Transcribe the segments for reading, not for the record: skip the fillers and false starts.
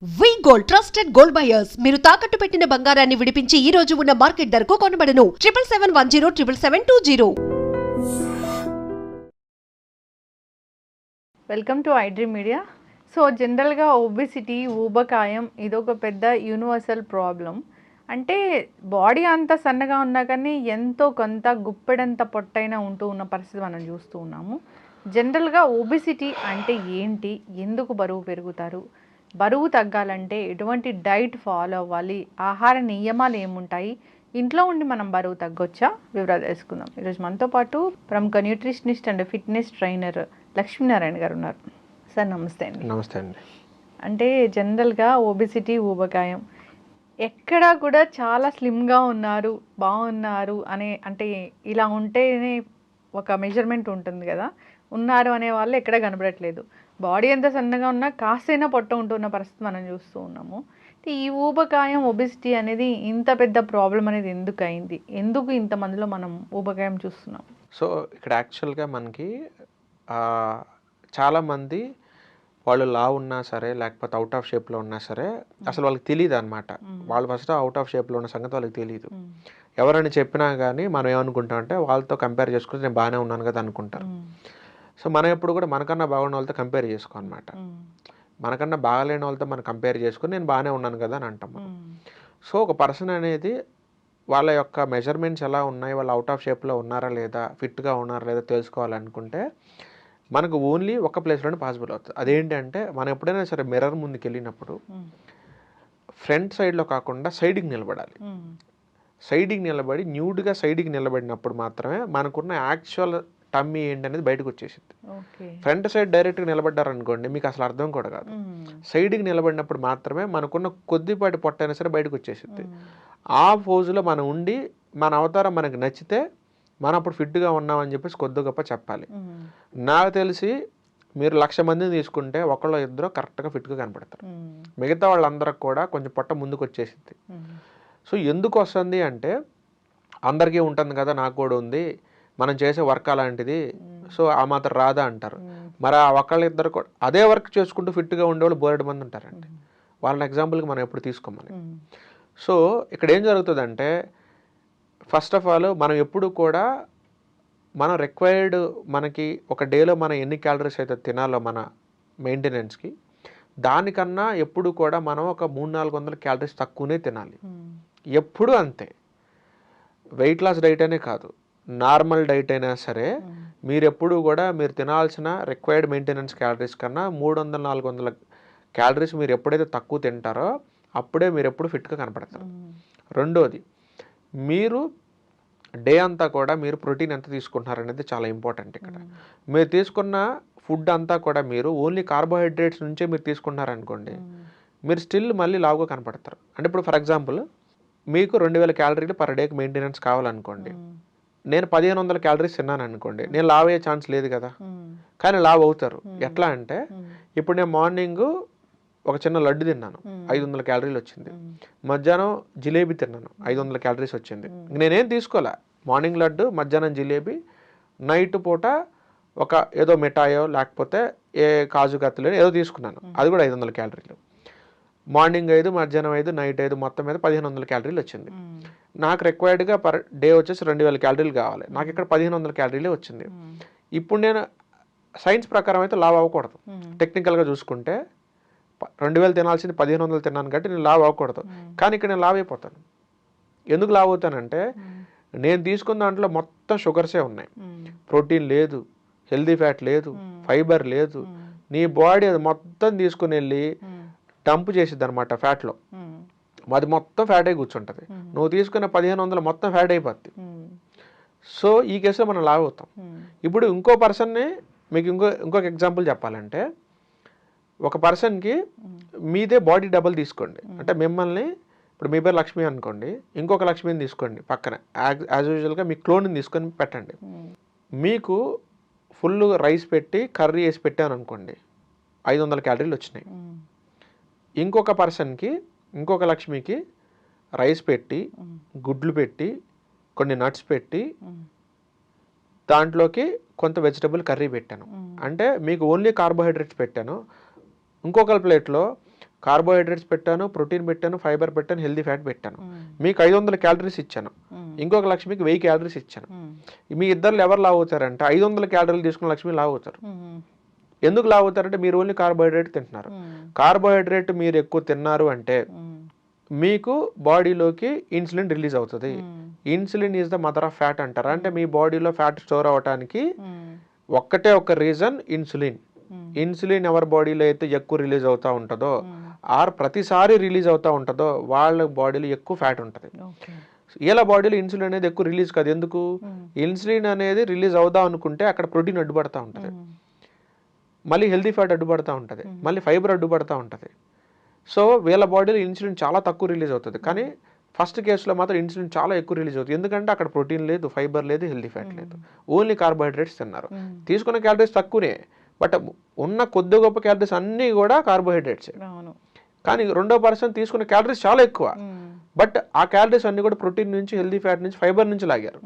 వి gold trusted gold buyers మీరు తాకట్టు పెట్టిన బంగారాన్ని విడిపించి ఈ రోజు ఉన్న మార్కెట్ ధరకు కొనబడను 7771077720. Welcome to iDream media. So జనరల్గా ఒబిసిటీ ఊబకాయం ఇదొక పెద్ద యూనివర్సల్ ప్రాబ్లం. అంటే బాడీ అంత సన్నగా ఉన్నా కానీ ఎంతో కొంత గుప్పెడంత పొట్టైనా ఉంటూ ఉన్న పరిస్థితి మనం చూస్తూ ఉన్నాము. జనరల్గా ఒబిసిటీ అంటే ఏంటి, ఎందుకు బరువు పెరుగుతారు, బరువు తగ్గాలంటే ఎటువంటి డైట్ ఫాలో అవ్వాలి, ఆహార నియమాలు ఏముంటాయి, ఇంట్లో ఉండి మనం బరువు తగ్గొచ్చా, వివరాలు తెలుసుకుందాం. ఈరోజు మనతో పాటు ప్రముఖ nutritionist and fitness trainer Lakshminarayana గారు ఉన్నారు. సార్ నమస్తే అండి. నమస్తే అండి. అంటే జనరల్గా ఒబిసిటీ ఊబకాయం ఎక్కడా కూడా చాలా స్లిమ్గా ఉన్నారు, బాగున్నారు అంటే ఇలా ఉంటేనే ఒక మెజర్మెంట్ ఉంటుంది కదా, ఉన్నారు అనే వాళ్ళు ఎక్కడ కనబడట్లేదు. బాడీ ఎంత సన్నగా ఉన్నా కాస్తైనా పొట్ట ఉంటున్న పరిస్థితి మనం చూస్తూ ఉన్నాము. ఈ ఊబకాయం ఒబిసిటీ అనేది ఇంత పెద్ద ప్రాబ్లం అనేది ఎందుకు అయింది, ఎందుకు ఇంతమందిలో మనం ఊబకాయం చూస్తున్నాం? సో ఇక్కడ యాక్చువల్గా మనకి చాలామంది వాళ్ళు లా ఉన్నా సరే లేకపోతే అవుట్ ఆఫ్ షేప్లో ఉన్నా సరే అసలు వాళ్ళకి తెలియదు అనమాట. వాళ్ళు ఫస్ట్ అవుట్ ఆఫ్ షేప్లో ఉన్న సంగతి వాళ్ళకి తెలియదు. ఎవరైనా చెప్పినా కానీ మనం ఏమనుకుంటాం అంటే వాళ్ళతో కంపేర్ చేసుకుంటే నేను బాగానే ఉన్నాను కదా అనుకుంటారు. సో మనం ఎప్పుడు కూడా మనకన్నా బాగున్న వాళ్ళతో కంపేర్ చేసుకో అనమాట. మనకన్నా బాగాలేని వాళ్ళతో మనం కంపేర్ చేసుకుని నేను బాగానే ఉన్నాను కదా అని అంటాం. సో ఒక పర్సన్ అనేది వాళ్ళ యొక్క మెజర్మెంట్స్ ఎలా ఉన్నాయి, వాళ్ళు అవుట్ ఆఫ్ షేప్లో ఉన్నారా లేదా, ఫిట్గా ఉన్నారా లేదా తెలుసుకోవాలనుకుంటే మనకు ఓన్లీ ఒక ప్లేస్లోనే పాసిబుల్ అవుతుంది. అదేంటంటే మనం ఎప్పుడైనా సరే మిర్రర్ ముందుకు వెళ్ళినప్పుడు ఫ్రంట్ సైడ్లో కాకుండా సైడ్కి నిలబడాలి. సైడ్కి నిలబడి న్యూడ్గా సైడ్కి నిలబడినప్పుడు మాత్రమే మనకున్న యాక్చువల్ టమ్మీ ఏంటనేది బయటకు వచ్చేసింది. ఫ్రంట్ సైడ్ డైరెక్ట్గా నిలబడ్డారనుకోండి మీకు అసలు అర్థం కూడా కాదు. సైడ్కి నిలబడినప్పుడు మాత్రమే మనకున్న కొద్దిపాటి పొట్ట అయినా సరే బయటకు వచ్చేసింది. ఆ పోజులో మనం ఉండి మన అవతారం మనకు నచ్చితే మనం అప్పుడు ఫిట్గా ఉన్నామని చెప్పేసి కొద్ది గొప్ప చెప్పాలి. నాకు తెలిసి మీరు 1,00,000 మందిని తీసుకుంటే ఒకళ్ళు ఇద్దరు కరెక్ట్గా ఫిట్గా కనపడతారు. మిగతా వాళ్ళందరికి కూడా కొంచెం పొట్ట ముందుకు వచ్చేసింది. సో ఎందుకు వస్తుంది అంటే అందరికీ ఉంటుంది కదా, నాకు కూడా ఉంది, మనం చేసే వర్క్ అలాంటిది, సో ఆ మాత్రం రాదా అంటారు. మరి ఆ ఒకళ్ళిద్దరు కూడా అదే వర్క్ చేసుకుంటూ ఫిట్గా ఉండేవాళ్ళు బోలెడు మంది ఉంటారండి. వాళ్ళని ఎగ్జాంపుల్కి మనం ఎప్పుడు తీసుకోమని. సో ఇక్కడ ఏం జరుగుతుందంటే ఫస్ట్ ఆఫ్ ఆల్ మనం ఎప్పుడు కూడా మనం రిక్వైర్డ్ మనకి ఒక డేలో మనం ఎన్ని క్యాలరీస్ అయితే తినాలో మన మెయింటెనెన్స్కి, దానికన్నా ఎప్పుడు కూడా మనం ఒక 300-400 క్యాలరీస్ తక్కువనే తినాలి. ఎప్పుడు అంతే. వెయిట్ లాస్ డైట్ అనే కాదు, నార్మల్ డైట్ అయినా సరే మీరు ఎప్పుడు కూడా మీరు తినాల్సిన రిక్వైర్డ్ మెయింటెనెన్స్ క్యాలరీస్ కన్నా 300-400 క్యాలరీస్ మీరు ఎప్పుడైతే తక్కువ తింటారో అప్పుడే మీరు ఎప్పుడు ఫిట్గా కనపడతారు. రెండోది, మీరు డే అంతా కూడా మీరు ప్రోటీన్ ఎంత తీసుకుంటున్నారు అనేది చాలా ఇంపార్టెంట్. ఇక్కడ మీరు తీసుకున్న ఫుడ్ అంతా కూడా మీరు ఓన్లీ కార్బోహైడ్రేట్స్ నుంచే మీరు తీసుకుంటున్నారనుకోండి, మీరు స్టిల్ మళ్ళీ లావుగా కనపడతారు. అంటే ఇప్పుడు ఫర్ ఎగ్జాంపుల్ మీకు 2000 క్యాలరీలు పర్ డేకి మెయింటెనెన్స్ కావాలనుకోండి, నేను 1500 క్యాలరీస్ తిన్నాను అనుకోండి, నేను లావ్ అయ్యే ఛాన్స్ లేదు కదా, కానీ లావ్ అవుతారు. ఎట్లా అంటే ఇప్పుడు నేను మార్నింగ్ ఒక చిన్న లడ్డు తిన్నాను, 500 క్యాలరీలు వచ్చింది. మధ్యాహ్నం జిలేబీ తిన్నాను, 500 క్యాలరీస్ వచ్చింది. నేనేం తీసుకోలే, మార్నింగ్ లడ్డు, మధ్యాహ్నం జిలేబీ, నైట్ పూట ఒక ఏదో మిఠాయో లేకపోతే ఏ కాజు కత్తులు ఏదో తీసుకున్నాను, అది కూడా 500 క్యాలరీలు. మార్నింగ్ 5, మధ్యాహ్నం 5, నైట్ 5, మొత్తం మీద 1500 క్యాలరీలు వచ్చింది. నాకు రిక్వైర్డ్గా పర్ డే వచ్చేసి 2000 క్యాలరీలు కావాలి, నాకు ఇక్కడ 1500 క్యాలరీలే వచ్చింది. ఇప్పుడు నేను సైన్స్ ప్రకారం అయితే లావ్ అవ్వకూడదు. టెక్నికల్గా చూసుకుంటే 2000 తినాల్సింది 1500 తిన్నాను కాబట్టి నేను లావ్ అవ్వకూడదు, కానీ ఇక్కడ నేను లావ్ అయిపోతాను. ఎందుకు లావ్ అవుతానంటే నేను తీసుకున్న దాంట్లో మొత్తం షుగర్సే ఉన్నాయి, ప్రోటీన్ లేదు, హెల్దీ ఫ్యాట్ లేదు, ఫైబర్ లేదు. నీ బాడీ అది మొత్తం తీసుకుని వెళ్ళి డంప్ చేసిద్ది అనమాట ఫ్యాట్లో, అది మొత్తం ఫ్యాట్ అయి కూర్చుంటుంది. నువ్వు తీసుకున్న 1500 మొత్తం ఫ్యాట్ అయిపోద్ది. సో ఈ కేసులో మనం లావ్ అవుతాం. ఇప్పుడు ఇంకో పర్సన్ని మీకు ఇంకొక ఎగ్జాంపుల్ చెప్పాలంటే, ఒక పర్సన్కి మీదే బాడీ డబుల్ తీసుకోండి. అంటే మిమ్మల్ని ఇప్పుడు మీ పేరు లక్ష్మి అనుకోండి, ఇంకొక లక్ష్మిని తీసుకోండి పక్కన, యాజ్ యూజువల్గా మీ క్లోన్ని తీసుకొని పెట్టండి. మీకు ఫుల్ రైస్ పెట్టి కర్రీ వేసి పెట్టాను అనుకోండి, 500 క్యాలరీలు వచ్చినాయి. ఇంకొక పర్సన్కి, ఇంకొక లక్ష్మికి రైస్ పెట్టి, గుడ్లు పెట్టి, కొన్ని నట్స్ పెట్టి, దాంట్లోకి కొంత వెజిటబుల్ కర్రీ పెట్టాను. అంటే మీకు ఓన్లీ కార్బోహైడ్రేట్స్ పెట్టాను. ఇంకొక ప్లేట్లో కార్బోహైడ్రేట్స్ పెట్టాను, ప్రోటీన్ పెట్టాను, ఫైబర్ పెట్టాను, హెల్దీ ఫ్యాట్ పెట్టాను. మీకు 500 క్యాలరీస్ ఇచ్చాను, ఇంకొక లక్ష్మికి 1000 క్యాలరీస్ ఇచ్చాను. మీ ఇద్దరు ఎవరు లావు అవుతారంటే 500 క్యాలరీలు తీసుకున్న లక్ష్మి లావు అవుతారు. ఎందుకు లావు అవుతారంటే మీరు ఓన్లీ కార్బోహైడ్రేట్ తింటున్నారు. కార్బోహైడ్రేట్ మీరు ఎక్కువ తిన్నారు అంటే మీకు బాడీలోకి ఇన్సులిన్ రిలీజ్ అవుతుంది. Insulin is the mother of fat అంటారు. అంటే మీ బాడీలో ఫ్యాట్ స్టోర్ అవ్వడానికి ఒక్కటే ఒక రీజన్ ఇన్సులిన్. ఇన్సులిన్ ఎవరి బాడీలో అయితే ఎక్కువ రిలీజ్ అవుతూ ఉంటుందో ఆర్ ప్రతిసారి రిలీజ్ అవుతూ ఉంటుందో వాళ్ళ బాడీలో ఎక్కువ ఫ్యాట్ ఉంటుంది. వీళ్ళ బాడీలో ఇన్సులిన్ అనేది ఎక్కువ రిలీజ్ కాదు. ఎందుకు? ఇన్సులిన్ అనేది రిలీజ్ అవుదాం అనుకుంటే అక్కడ ప్రోటీన్ అడ్డుపడతా ఉంటుంది, మళ్ళీ హెల్దీ ఫ్యాట్ అడ్డుపడతా ఉంటుంది, మళ్ళీ ఫైబర్ అడ్డుపడతా ఉంటుంది. సో వీళ్ళ బాడీలో ఇన్సులిన్ చాలా తక్కువ రిలీజ్ అవుతుంది. కానీ ఫస్ట్ కేసులో మాత్రం ఇన్సులిన్ చాలా ఎక్కువ రిలీజ్ అవుతుంది. ఎందుకంటే అక్కడ ప్రోటీన్ లేదు, ఫైబర్ లేదు, హెల్దీ ఫ్యాట్ లేదు, ఓన్లీ కార్బోహైడ్రేట్స్ తిన్నారు. తీసుకున్న క్యాలరీస్ తక్కువనే, బట్ ఉన్న కొద్ది గొప్ప క్యాలరీస్ అన్నీ కూడా కార్బోహైడ్రేట్స్. కానీ రెండో పర్సన్ తీసుకున్న క్యాలరీస్ చాలా ఎక్కువ, బట్ ఆ క్యాలరీస్ అన్ని కూడా ప్రోటీన్ నుంచి, హెల్దీ ఫ్యాట్ నుంచి, ఫైబర్ నుంచి లాగారు.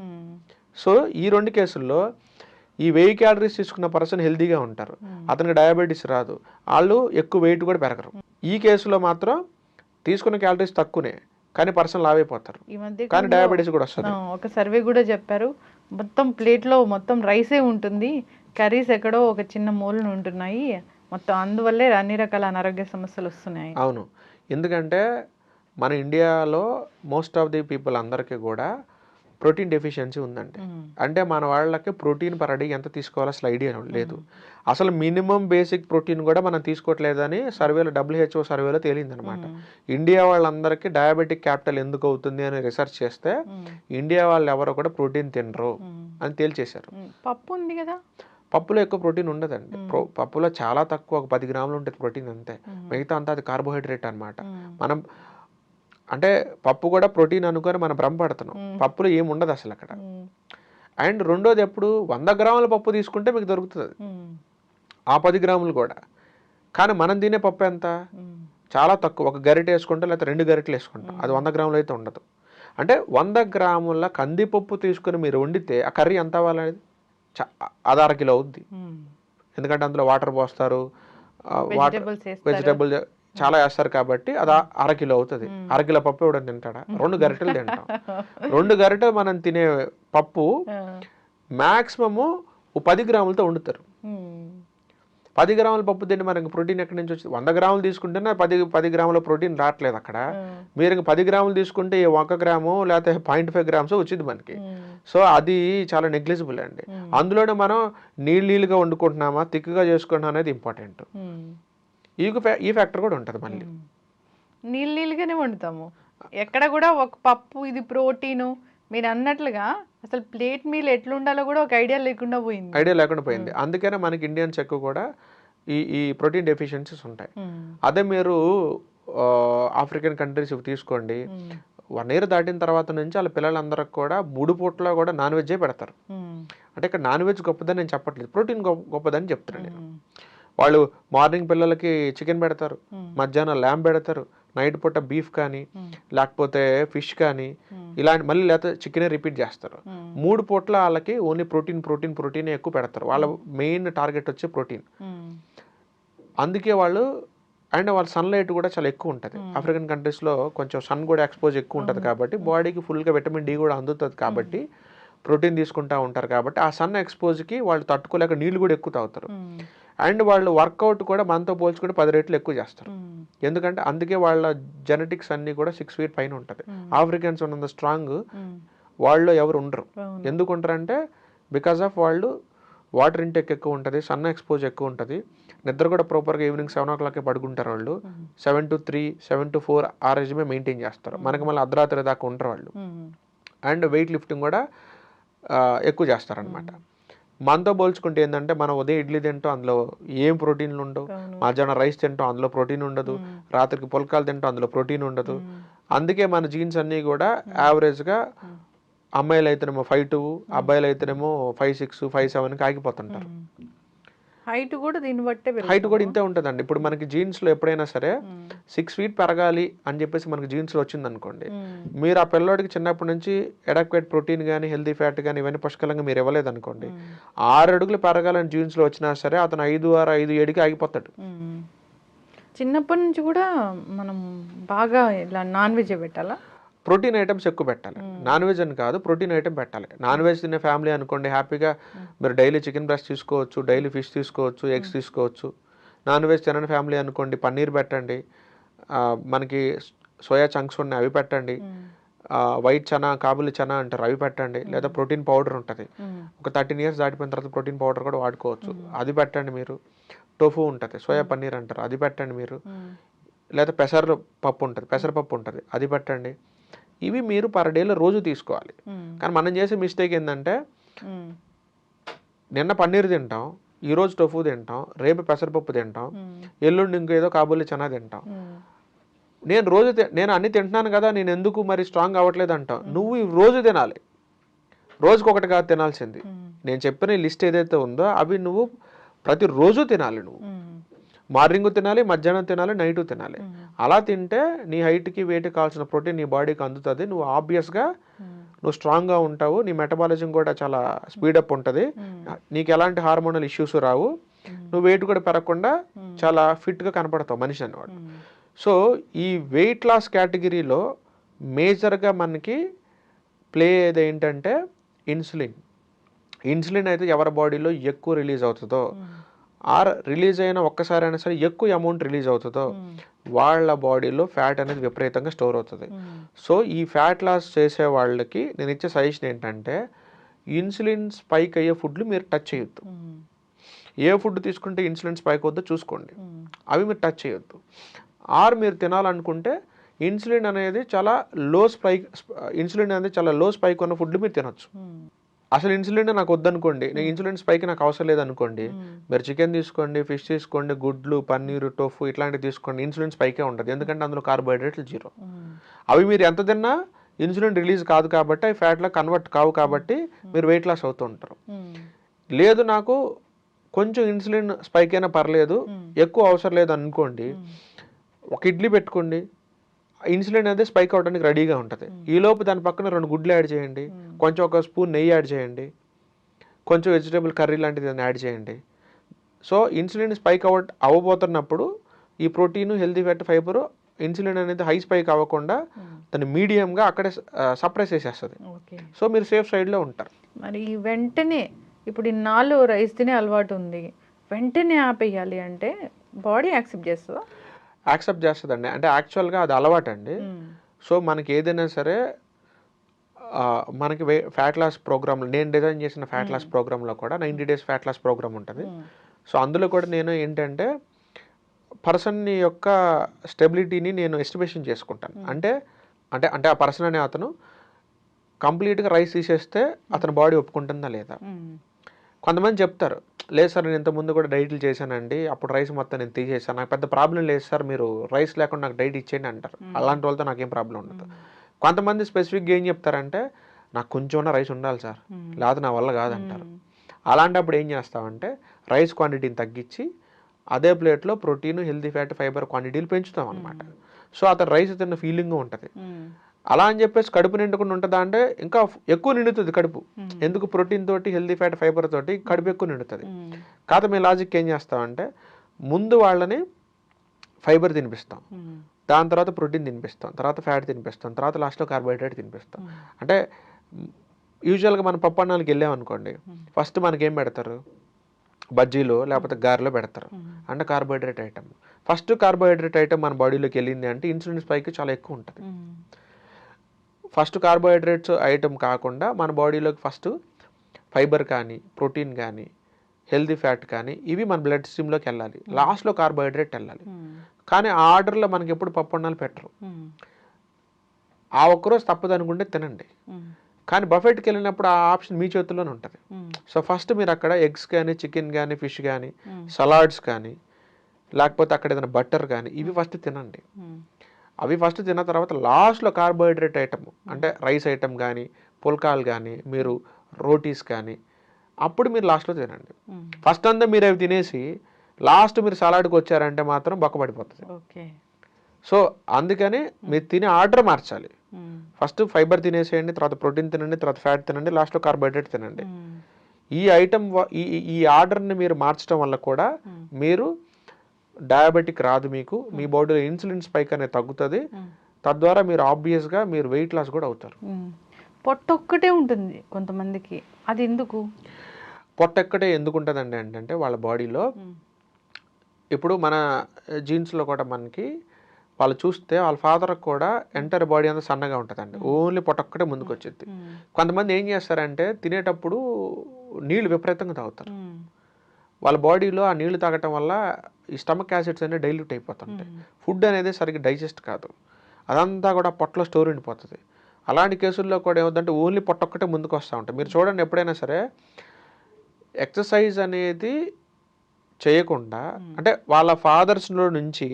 సో ఈ రెండు కేసుల్లో ఈ 1000 క్యాలరీస్ తీసుకున్న పర్సన్ హెల్దీగా ఉంటారు, అతనికి డయాబెటీస్ రాదు, వాళ్ళు ఎక్కువ వెయిట్ కూడా పెరగరు. ఈ కేసులో మాత్రం తీసుకున్న క్యాలరీస్ తక్కువనే కానీ పర్సన్ లావ్ అయిపోతారు, కానీ డయాబెటీస్ కూడా వస్తుంది. ఒక సర్వే కూడా చెప్పారు, మొత్తం ప్లేట్లో మొత్తం రైసే ఉంటుంది, కర్రీస్ ఎక్కడో ఒక చిన్న మూలన ఉంటున్నాయి, మొత్తం అందువల్లే అన్ని రకాల అనారోగ్య సమస్యలు వస్తున్నాయి. అవును, ఎందుకంటే మన ఇండియాలో మోస్ట్ ఆఫ్ ది పీపుల్ అందరికీ కూడా ప్రోటీన్ డెఫిషియన్సీ ఉందండి. అంటే మన వాళ్ళకి ప్రోటీన్ పర్ డే ఎంత తీసుకోవాలో అసలు ఐడియా లేదు. అసలు మినిమం బేసిక్ ప్రోటీన్ కూడా మనం తీసుకోవట్లేదని సర్వేలో, WHO సర్వేలో తేలిందనమాట. ఇండియా వాళ్ళందరికీ డయాబెటిక్ క్యాపిటల్ ఎందుకు అవుతుంది అని రీసెర్చ్ చేస్తే ఇండియా వాళ్ళు ఎవరో కూడా ప్రోటీన్ తినరు అని తేల్చేశారు. పప్పు ఉంది కదా, పప్పులో ఎక్కువ ప్రోటీన్ ఉండదండి. పప్పులో చాలా తక్కువ, ఒక 10 గ్రాములు ఉంటుంది ప్రోటీన్ అంతే, మిగతా అంతా అది కార్బోహైడ్రేట్ అనమాట. మనం అంటే పప్పు కూడా ప్రోటీన్ అనుకొని మనం భ్రమపడుతున్నాం, పప్పులో ఏముండదు అసలు అక్కడ. అండ్ రెండోది, ఎప్పుడు 100 గ్రాముల పప్పు తీసుకుంటే మీకు దొరుకుతుంది ఆ 10 గ్రాములు కూడా. కానీ మనం తినే పప్పు ఎంత? చాలా తక్కువ, ఒక గరిటె వేసుకుంటాం లేకపోతే 2 గరిటెలు వేసుకుంటాం, అది 100 గ్రాములు అయితే ఉండదు. అంటే 100 గ్రాముల కందిపప్పు తీసుకుని మీరు వండితే ఆ కర్రీ ఎంత అవ్వాలి? అది 1/2 కిలో అవుద్ది. ఎందుకంటే అందులో వాటర్ పోస్తారు, వెజిటబుల్ చాలా వేస్తారు కాబట్టి అది 1/2 కిలో అవుతుంది. 1/2 కిలో పప్పు ఎవడని తింటాడా? 2 గరిటెలు తింటాం. 2 గరిటెలు మనం తినే పప్పు మ్యాక్సిమము 10 గ్రాములతో వండుతారు. 10 గ్రాముల పప్పు తింటే మనకి ప్రోటీన్ ఎక్కడి నుంచి వచ్చింది? 100 గ్రాములు తీసుకుంటేనే 10 గ్రాముల ప్రోటీన్ రావట్లేదు అక్కడ. మీరు ఇంక 10 గ్రాములు తీసుకుంటే 1 గ్రాము లేకపోతే 0.5 గ్రామ్స్ వచ్చింది మనకి. సో అది చాలా నెగ్లిజిబుల్ అండి. అందులోనే మనం నీళ్ళుగా వండుకుంటున్నామా, థిక్గా చేసుకుంటున్నాం అనేది ఇంపార్టెంట్. ఈ ఫ్యాక్టర్ కూడా ఉంటుంది. మళ్ళీ నీళ్ళుగానే వండుతాము, ఎక్కడ కూడా ఒక పప్పు ఇది ప్రోటీను మీరు అన్నట్లుగా అసలు ప్లేట్ మీల్ ఎట్లుండాలో కూడా ఒక ఐడియా లేకుండా పోయింది. అందుకనే మనకి ఇండియన్స్ ఎక్కువ కూడా ఈ ప్రోటీన్ డెఫిషియన్సీస్ ఉంటాయి. అదే మీరు ఆఫ్రికన్ కంట్రీస్ తీసుకోండి, 1 year దాటిన తర్వాత నుంచి వాళ్ళ పిల్లలందరికి కూడా 3 పూట్ల కూడా నాన్ వెజ్జే పెడతారు. అంటే ఇక్కడ నాన్ వెజ్ గొప్పదని నేను చెప్పట్లేదు, ప్రోటీన్ గొప్పదని చెప్తున్నాను నేను. వాళ్ళు మార్నింగ్ పిల్లలకి చికెన్ పెడతారు, మధ్యాహ్నం ల్యాంబ్ పెడతారు, నైట్ పూట బీఫ్ కానీ లేకపోతే ఫిష్ కానీ ఇలాంటి, మళ్ళీ లేకపోతే చికెనే రిపీట్ చేస్తారు. 3 పూట్ల వాళ్ళకి ఓన్లీ ప్రోటీన్ ఎక్కువ పెడతారు. వాళ్ళ మెయిన్ టార్గెట్ వచ్చి ప్రోటీన్. అందుకే వాళ్ళు అండ్ వాళ్ళ సన్లైట్ కూడా చాలా ఎక్కువ ఉంటుంది. ఆఫ్రికన్ కంట్రీస్లో కొంచెం సన్ కూడా ఎక్స్పోజ్ ఎక్కువ ఉంటుంది కాబట్టి బాడీకి ఫుల్గా విటమిన్ డి కూడా అందుతుంది కాబట్టి ప్రోటీన్ తీసుకుంటూ ఉంటారు. కాబట్టి ఆ సన్ ఎక్స్పోజ్కి వాళ్ళు తట్టుకోలేక నీళ్ళు కూడా ఎక్కువ తాగుతారు. అండ్ వాళ్ళు వర్కౌట్ కూడా మనతో పోల్చుకుంటే 10 రెట్లు ఎక్కువ చేస్తారు. ఎందుకంటే అందుకే వాళ్ళ జెనెటిక్స్ అన్నీ కూడా 6 feet పైన ఉంటుంది. ఆఫ్రికన్స్ ఉన్నంత స్ట్రాంగ్ వాళ్ళు ఎవరు ఉండరు. ఎందుకు ఉంటారంటే బికాస్ ఆఫ్ వాళ్ళు వాటర్ ఇంటేక్ ఎక్కువ ఉంటుంది, సన్ ఎక్స్పోజ్ ఎక్కువ ఉంటుంది, నిద్ర కూడా ప్రాపర్గా ఈవినింగ్ 7 o'clock పడుకుంటారు వాళ్ళు. 7 to 3, 7 to 4 ఆ రెజిమే మెయింటైన్ చేస్తారు. మనకి మళ్ళీ అర్ధరాత్రి దాకా ఉంటారు వాళ్ళు. అండ్ వెయిట్ లిఫ్టింగ్ కూడా ఎక్కువ చేస్తారనమాట. మనతో పోల్చుకుంటే ఏంటంటే మనం ఉదయం ఇడ్లీ తింటాం, అందులో ఏం ప్రోటీన్లు ఉండవు. మధ్యాహ్నం రైస్ తింటాం, అందులో ప్రోటీన్ ఉండదు. రాత్రికి పుల్కాలు తింటాం, అందులో ప్రోటీన్ ఉండదు. అందుకే మన జీన్స్ అన్నీ కూడా యావరేజ్గా అమ్మాయిలు అయితేనేమో 5'2", అబ్బాయిలు అయితేనేమో 5'6", 5'7" ఆగిపోతుంటారు. హైట్ కూడా దీన్ని బట్టే హైట్ కూడా ఇంతే ఉంటుందండి. ఇప్పుడు మనకి జీన్స్లో ఎప్పుడైనా సరే 6 feet పెరగాలి అని చెప్పేసి మనకి జీన్స్లో వచ్చింది అనుకోండి, మీరు ఆ పిల్లోడికి చిన్నప్పటి నుంచి అడాక్వేట్ ప్రోటీన్ కానీ హెల్దీ ఫ్యాట్ కానీ ఇవన్నీ పుష్కలంగా మీరు ఇవ్వలేదు అనుకోండి, 6 అడుగులు పెరగాలని జీన్స్లో వచ్చినా సరే అతను 5'6", 5'7" ఆగిపోతాడు. చిన్నప్పటి నుంచి కూడా మనం బాగా ఇలా నాన్ వెజ్ పెట్టాలా? ప్రోటీన్ ఐటమ్స్ ఎక్కువ పెట్టాలి. నాన్ వెజ్ అని కాదు, ప్రోటీన్ ఐటమ్ పెట్టాలి. నాన్ వెజ్ తినే ఫ్యామిలీ అనుకోండి, హ్యాపీగా మీరు డైలీ చికెన్ బ్రెస్ట్ తీసుకోవచ్చు, డైలీ ఫిష్ తీసుకోవచ్చు, ఎగ్స్ తీసుకోవచ్చు. నాన్ వెజ్ తినని ఫ్యామిలీ అనుకోండి, పన్నీర్ పెట్టండి, మనకి సోయా చంక్స్ ఉన్నాయి అవి పెట్టండి, వైట్ చనా కాబులి చనా అంటారు అవి పెట్టండి, లేదా ప్రోటీన్ పౌడర్ ఉంటుంది, ఒక 13 years దాటిపోయిన తర్వాత ప్రోటీన్ పౌడర్ కూడా వాడుకోవచ్చు, అది పెట్టండి మీరు. టోఫు ఉంటుంది, సోయా పన్నీర్ అంటారు అది పెట్టండి మీరు, లేదా పెసరపప్పు ఉంటుంది, పెసరపప్పు ఉంటుంది అది పెట్టండి. ఇవి మీరు పర్ డేలో రోజు తీసుకోవాలి. కానీ మనం చేసే మిస్టేక్ ఏంటంటే నిన్న పన్నీర్ తింటాం, ఈరోజు టోఫు తింటాం, రేపు పెసరపప్పు తింటాం, ఎల్లుండి ఇంకేదో కాబూలి చనా తింటాం. నేను అన్ని తింటున్నాను కదా, నేను ఎందుకు మరి స్ట్రాంగ్ అవ్వట్లేదు అంటాం. నువ్వు రోజు తినాలి, రోజుకొకటి కాదు తినాల్సింది. నేను చెప్పిన లిస్ట్ ఏదైతే ఉందో అవి నువ్వు ప్రతిరోజు తినాలి. నువ్వు మార్నింగ్ తినాలి, మధ్యాహ్నం తినాలి, నైట్ తినాలి. అలా తింటే నీ హైట్కి వెయిట్కి కావాల్సిన ప్రోటీన్ నీ బాడీకి అందుతుంది. నువ్వు ఆబ్వియస్గా నువ్వు స్ట్రాంగ్గా ఉంటావు, నీ మెటబాలిజం కూడా చాలా స్పీడప్ ఉంటుంది, నీకు ఎలాంటి హార్మోనల్ ఇష్యూస్ రావు, నువ్వు వెయిట్ కూడా పెరగకుండా చాలా ఫిట్గా కనపడతావు మనిషి అనేవాడు. సో ఈ వెయిట్ లాస్ కేటగిరీలో మేజర్గా మనకి ప్లే అయ్యేది ఏంటంటే ఇన్సులిన్. ఇన్సులిన్ అయితే ఎవరి బాడీలో ఎక్కువ రిలీజ్ అవుతుందో, ఆర్ రిలీజ్ అయిన ఒక్కసారైనా సరే ఎక్కువ అమౌంట్ రిలీజ్ అవుతుందో వాళ్ళ బాడీలో ఫ్యాట్ అనేది విపరీతంగా స్టోర్ అవుతుంది. సో ఈ ఫ్యాట్ లాస్ చేసే వాళ్ళకి నేను ఇచ్చే సజెషన్ ఏంటంటే ఇన్సులిన్ స్పైక్ అయ్యే ఫుడ్లు మీరు టచ్ చేయొద్దు. ఏ ఫుడ్ తీసుకుంటే ఇన్సులిన్ స్పైక్ అవుద్దో చూసుకోండి, అవి మీరు టచ్ చేయొద్దు. ఆర్ మీరు తినాలనుకుంటే ఇన్సులిన్ అనేది చాలా లో స్పైక్ ఉన్న ఫుడ్లు మీరు తినొచ్చు. అసలు ఇన్సులిన్ నాకు వద్దనుకోండి, నేను ఇన్సులిన్ స్పైక్ నాకు అవసరం లేదనుకోండి, మీరు చికెన్ తీసుకోండి, ఫిష్ తీసుకోండి, గుడ్లు, పన్నీరు, టోఫు ఇట్లాంటివి తీసుకోండి, ఇన్సులిన్ స్పైకే ఉంటుంది. ఎందుకంటే అందులో కార్బోహైడ్రేట్లు 0. అవి మీరు ఎంత తిన్నా ఇన్సులిన్ రిలీజ్ కాదు కాబట్టి అవి ఫ్యాట్లో కన్వర్ట్ కావు కాబట్టి మీరు వెయిట్ లాస్ అవుతూ ఉంటారు. లేదు నాకు కొంచెం ఇన్సులిన్ స్పైక్ అయినా పర్లేదు, ఎక్కువ అవసరం లేదు అనుకోండి, ఒక ఇడ్లీ పెట్టుకోండి, ఇన్సులిన్ అనేది స్పైక్ అవడానికి రెడీగా ఉంటుంది. ఈలోపు దాని పక్కన 2 గుడ్లు యాడ్ చేయండి, కొంచెం ఒక స్పూన్ నెయ్యి యాడ్ చేయండి, కొంచెం వెజిటేబుల్ కర్రీ లాంటిది యాడ్ చేయండి. సో ఇన్సులిన్ స్పైక్ అవ్వబోతున్నప్పుడు ఈ protein, healthy fat, fibre insulin అనేది హై స్పైక్ అవ్వకుండా దాన్ని మీడియంగా అక్కడే సప్రెస్ చేసేస్తుంది. సో మీరు సేఫ్ సైడ్లో ఉంటారు. మరి వెంటనే ఇప్పుడు ఇన్నాళ్ళు రైస్ తినే అలవాటు ఉంది, వెంటనే ఆపేయాలి అంటే బాడీ యాక్సెప్ట్ చేస్తుందా? యాక్సెప్ట్ చేస్తుందండి. అంటే యాక్చువల్గా అది అలవాటు అండి. సో మనకి ఏదైనా సరే మనకి ఫ్యాట్ లాస్ ప్రోగ్రామ్, నేను డిజైన్ చేసిన ఫ్యాట్ లాస్ ప్రోగ్రాంలో కూడా 90 days ఫ్యాట్ లాస్ ప్రోగ్రామ్ ఉంటుంది. సో అందులో కూడా నేను ఏంటంటే పర్సన్ యొక్క స్టెబిలిటీని నేను ఎస్టిమేషన్ చేసుకుంటాను. అంటే అంటే అంటే ఆ పర్సన్ అనే అతను కంప్లీట్గా రైస్ తీసేస్తే అతని బాడీ ఒప్పుకుంటుందా లేదా. కొంతమంది చెప్తారు, లేదు సార్ నేను ఇంతకుముందు కూడా డైట్లు చేశానండి, అప్పుడు రైస్ మొత్తం నేను తీసేసాను, నాకు పెద్ద ప్రాబ్లం లేదు సార్, మీరు రైస్ లేకుండా నాకు డైట్ ఇచ్చేయండి అంటారు. అలాంటి వాళ్ళతో నాకేం ప్రాబ్లం ఉండదు. కొంతమంది స్పెసిఫిక్గా ఏం చెప్తారంటే నాకు కొంచెం రైస్ ఉండాలి సార్, లేకపోతే నా వల్ల కాదంటారు. అలాంటప్పుడు ఏం చేస్తామంటే రైస్ క్వాంటిటీని తగ్గించి అదే ప్లేట్లో ప్రోటీన్, హెల్తీ ఫ్యాట్, ఫైబర్ క్వాంటిటీలు పెంచుతాం అనమాట. సో అతను రైస్ తిన్న ఫీలింగ్ ఉంటుంది. అలా అని చెప్పేసి కడుపు నిండకుండా ఉంటుందా అంటే ఇంకా ఎక్కువ నిండుతుంది కడుపు. ఎందుకు? ప్రోటీన్ తోటి, హెల్తీ ఫ్యాట్, ఫైబర్ తోటి కడుపు ఎక్కువ నిండుతుంది. కాదు మీ లాజిక్ ఏం చేస్తామంటే ముందు వాళ్ళని ఫైబర్ తినిపిస్తాం, దాని తర్వాత ప్రోటీన్ తినిపిస్తాం, తర్వాత ఫ్యాట్ తినిపిస్తాం, తర్వాత లాస్ట్లో కార్బోహైడ్రేట్ తినిపిస్తాం. అంటే యూజువల్గా మనం పప్పు అన్నానికి వెళ్ళామనుకోండి, ఫస్ట్ మనకేం పెడతారు? బజ్జీలో లేకపోతే గారెలో పెడతారు, అంటే carbohydrate item. First carbohydrate item మన బాడీలోకి వెళ్ళింది అంటే ఇన్సులిన్ స్పైక్ చాలా ఎక్కువ ఉంటుంది. ఫస్ట్ కార్బోహైడ్రేట్స్ ఐటమ్ కాకుండా మన బాడీలోకి ఫస్ట్ ఫైబర్ కానీ, ప్రోటీన్ కానీ, హెల్తీ ఫ్యాట్ కానీ ఇవి మన బ్లడ్ స్ట్రీమ్లోకి వెళ్ళాలి, లాస్ట్లో కార్బోహైడ్రేట్ వెళ్ళాలి. కానీ ఆ ఆర్డర్లో మనకి ఎప్పుడు పప్పు అన్నాలు పెట్టరు. ఆ ఒక్కరోజు తప్పదు అనుకుంటే తినండి, కానీ బఫెట్కి వెళ్ళినప్పుడు ఆ ఆప్షన్ మీ చేతుల్లోనే ఉంటుంది. సో ఫస్ట్ మీరు అక్కడ ఎగ్స్ కానీ, చికెన్ కానీ, ఫిష్ కానీ, సలాడ్స్ కానీ, లేకపోతే అక్కడ ఏదైనా బటర్ కానీ ఇవి ఫస్ట్ తినండి. అవి ఫస్ట్ తిన్న తర్వాత లాస్ట్లో కార్బోహైడ్రేట్ ఐటమ్ అంటే రైస్ ఐటమ్ కానీ, పుల్కాలు కానీ, మీరు రోటీస్ కానీ అప్పుడు మీరు లాస్ట్లో తినండి. ఫస్ట్ అంతా మీరు అవి తినేసి లాస్ట్ మీరు సలాడ్కి వచ్చారంటే మాత్రం బొక్కబడిపోతుంది. సో అందుకని మీరు తినే ఆర్డర్ మార్చాలి. ఫస్ట్ ఫైబర్ తినేసేయండి, తర్వాత ప్రోటీన్ తినండి, తర్వాత ఫ్యాట్ తినండి, లాస్ట్లో కార్బోహైడ్రేట్ తినండి. ఈ ఐటమ్ ఈ ఆర్డర్ని మీరు మార్చడం వల్ల కూడా మీరు డయాబెటిక్ రాదు మీకు, మీ బాడీలో ఇన్సులిన్ స్పైక్ అనేది తగ్గుతుంది, తద్వారా మీరు ఆబ్వియస్గా మీరు వెయిట్ లాస్ కూడా అవుతారు. పొట్ట ఒక్కటే ఉంటుంది కొంతమందికి, అది ఎందుకు? పొట్ట ఎక్కడే ఎందుకు ఉంటుందండి అంటే వాళ్ళ బాడీలో ఇప్పుడు మన జీన్స్లో కూడా మనకి వాళ్ళు చూస్తే వాళ్ళ ఫాదర్కి కూడా ఎంటైర్ బాడీ అంతా సన్నగా ఉంటుందండి, ఓన్లీ పొట్ట ఒక్కటే ముందుకు వచ్చింది. కొంతమంది ఏం చేస్తారంటే తినేటప్పుడు నీళ్ళు విపరీతంగా తాగుతారు, వాళ్ళ బాడీలో ఆ నీళ్లు తాగటం వల్ల ఈ స్టమక్ యాసిడ్స్ అనేవి డైల్యూట్ అయిపోతుంటాయి, ఫుడ్ అనేది సరిగ్గా డైజెస్ట్ కాదు, అదంతా కూడా పొట్టలో స్టోర్ ఉండిపోతుంది. అలాంటి కేసుల్లో కూడా ఏమవుతుందంటే ఓన్లీ పొట్ట ఒక్కటే ముందుకు వస్తూ ఉంటాయి. మీరు చూడండి ఎప్పుడైనా సరే ఎక్సర్సైజ్ అనేది చేయకుండా, అంటే వాళ్ళ ఫాదర్స్లో నుంచి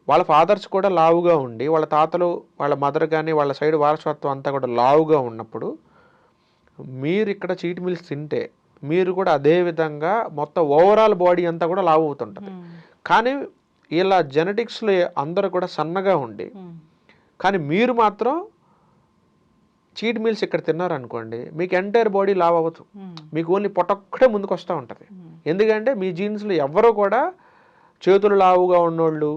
వాళ్ళ ఫాదర్స్ కూడా లావుగా ఉండి వాళ్ళ తాతలు వాళ్ళ మదర్ కానీ వాళ్ళ సైడ్ వారసత్వం అంతా కూడా లావుగా ఉన్నప్పుడు మీరు ఇక్కడ చీట్ మీల్స్ తింటే మీరు కూడా అదే విధంగా మొత్తం ఓవరాల్ బాడీ అంతా కూడా లావు అవుతుంటుంది. కానీ ఇలా జెనెటిక్స్లో అందరూ కూడా సన్నగా ఉండి కానీ మీరు మాత్రం చీట్ మీల్స్ ఇక్కడ తిన్నారనుకోండి మీకు ఎంటైర్ బాడీ లావ్ అవ్వచ్చు, మీకు ఓన్లీ పొట్టొక్కటే ముందుకు వస్తూ ఉంటుంది. ఎందుకంటే మీ జీన్స్లో ఎవరో కూడా చేతులు లావుగా ఉన్నోళ్ళు,